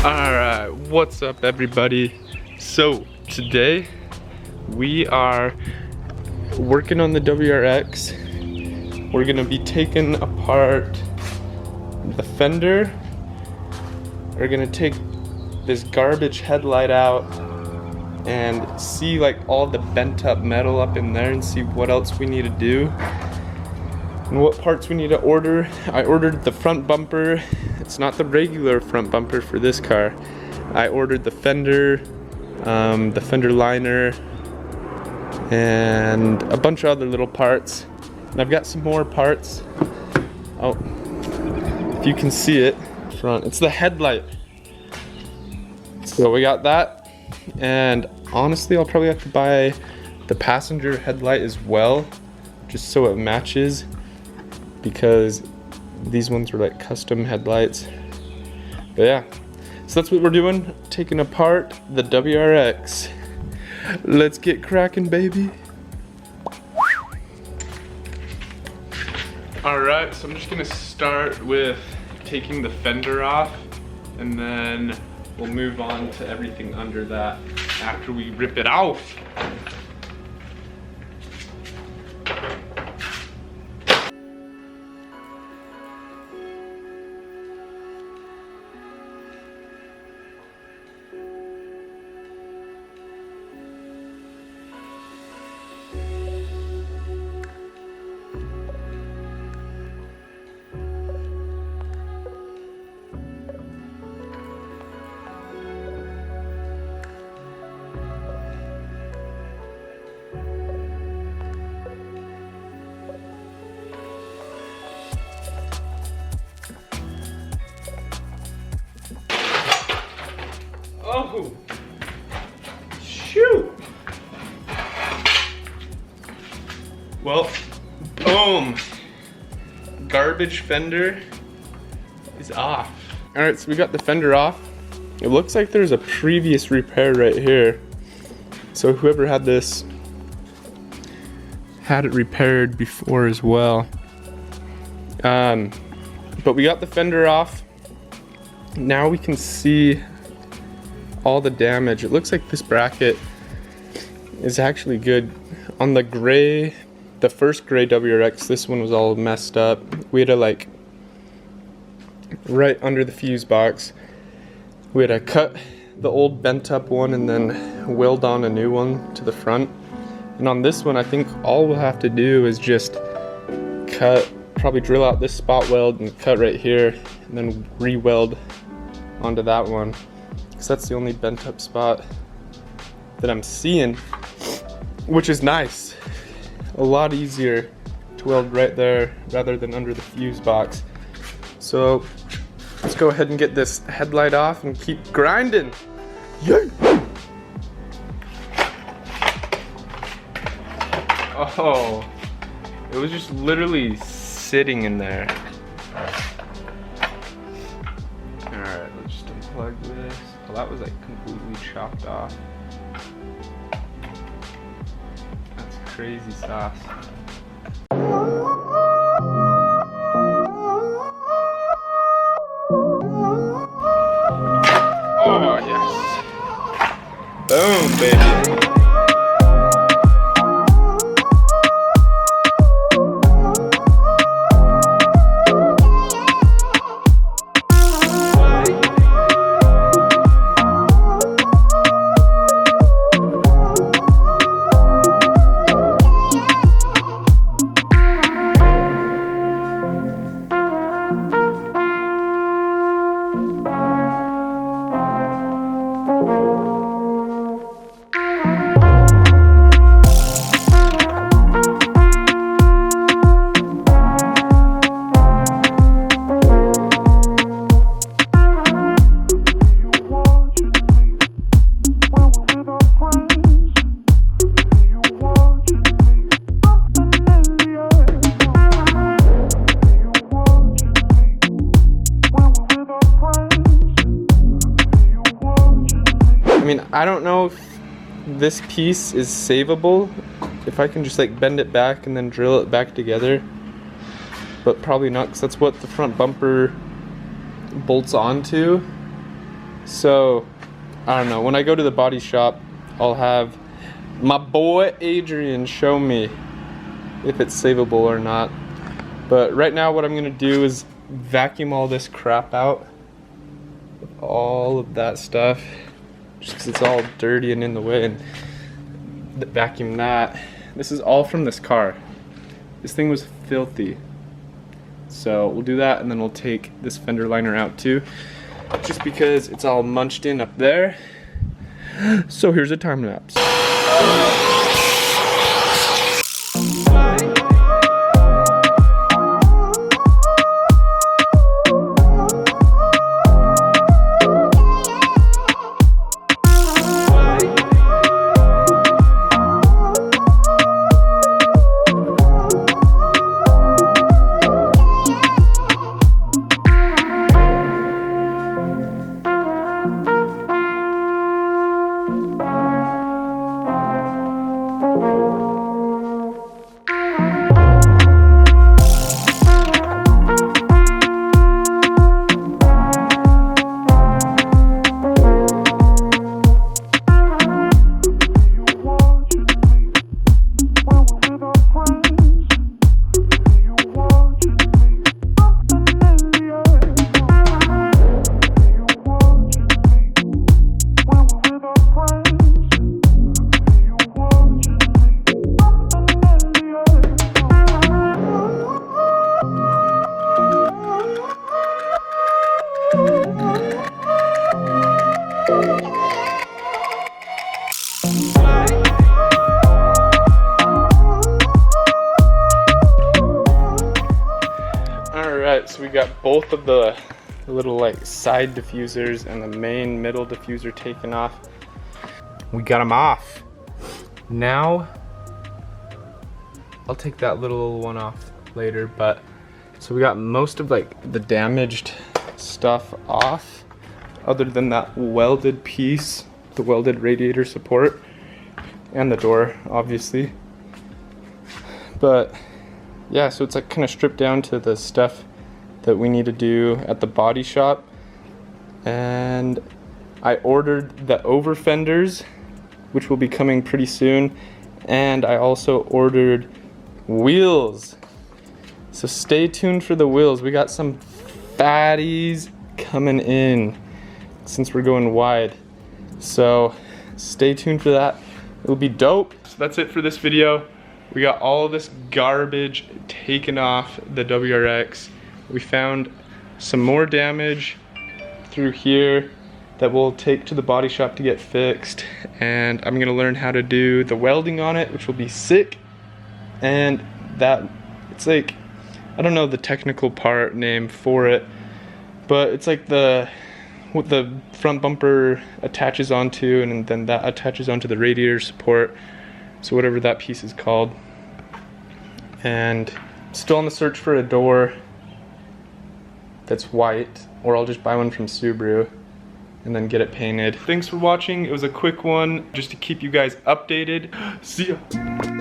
Alright, what's up everybody? So today we are working on the WRX. We're gonna be taking apart the fender. We're gonna take this garbage headlight out and see like all the bent up metal up in there and see what else we need to do and what parts we need to order. I ordered the front bumper. It's not the regular front bumper for this car. I ordered the fender liner, and a bunch of other little parts. And I've got some more parts. Oh, if you can see it, front. It's the headlight. So we got that, and honestly, I'll probably have to buy the passenger headlight as well, just so it matches, because these ones are like custom headlights. But yeah, so that's what we're doing, taking apart the WRX. Let's get cracking, baby. Alright, so I'm just gonna start with taking the fender off, and then we'll move on to everything under that after we rip it off. Oh, shoot. Well, boom. Garbage fender is off. All right, so we got the fender off. It looks like there's a previous repair right here. So whoever had this had it repaired before as well. But we got the fender off. Now we can see all the damage. It looks like this bracket is actually good. On the gray, the first gray WRX, this one was all messed up. We had to like, right under the fuse box, we had to cut the old bent up one and then weld on a new one to the front. And on this one, I think all we'll have to do is just cut, probably drill out this spot weld and cut right here, and then re-weld onto that one. Because that's the only bent up spot that I'm seeing, which is nice. A lot easier to weld right there rather than under the fuse box. So let's go ahead and get this headlight off and keep grinding. Yay! Oh, it was just literally sitting in there. Alright, let's just unplug this. Oh, that was like completely chopped off. That's crazy sauce. Oh yes. Boom, baby. I mean, I don't know if this piece is savable, if I can just like bend it back and then drill it back together, but probably not, because that's what the front bumper bolts onto. So, I don't know, when I go to the body shop, I'll have my boy Adrian show me if it's savable or not. But right now what I'm gonna do is vacuum all this crap out. All of that stuff. Just because it's all dirty and in the way, and vacuum that. This is all from this car. This thing was filthy. So we'll do that, and then we'll take this fender liner out too, just because it's all munched in up there. So here's a time lapse. Alright, so we got both of the little like side diffusers and the main middle diffuser taken off. We got them off. Now, I'll take that little one off later, but so we got most of like the damaged stuff off, other than that welded piece, the welded radiator support, and the door, obviously. But yeah, so it's like kind of stripped down to the stuff that we need to do at the body shop. And I ordered the over fenders, which will be coming pretty soon. And I also ordered wheels. So stay tuned for the wheels. We got some fatties coming in since we're going wide. So stay tuned for that. It'll be dope. So that's it for this video. We got all this garbage taken off the WRX. We found some more damage through here that we'll take to the body shop to get fixed. And I'm gonna learn how to do the welding on it, which will be sick. And that, it's like, I don't know the technical part name for it, but it's like what the front bumper attaches onto, and then that attaches onto the radiator support. So whatever that piece is called. And still on the search for a door that's white, or I'll just buy one from Subaru and then get it painted. Thanks for watching. It was a quick one just to keep you guys updated. See ya.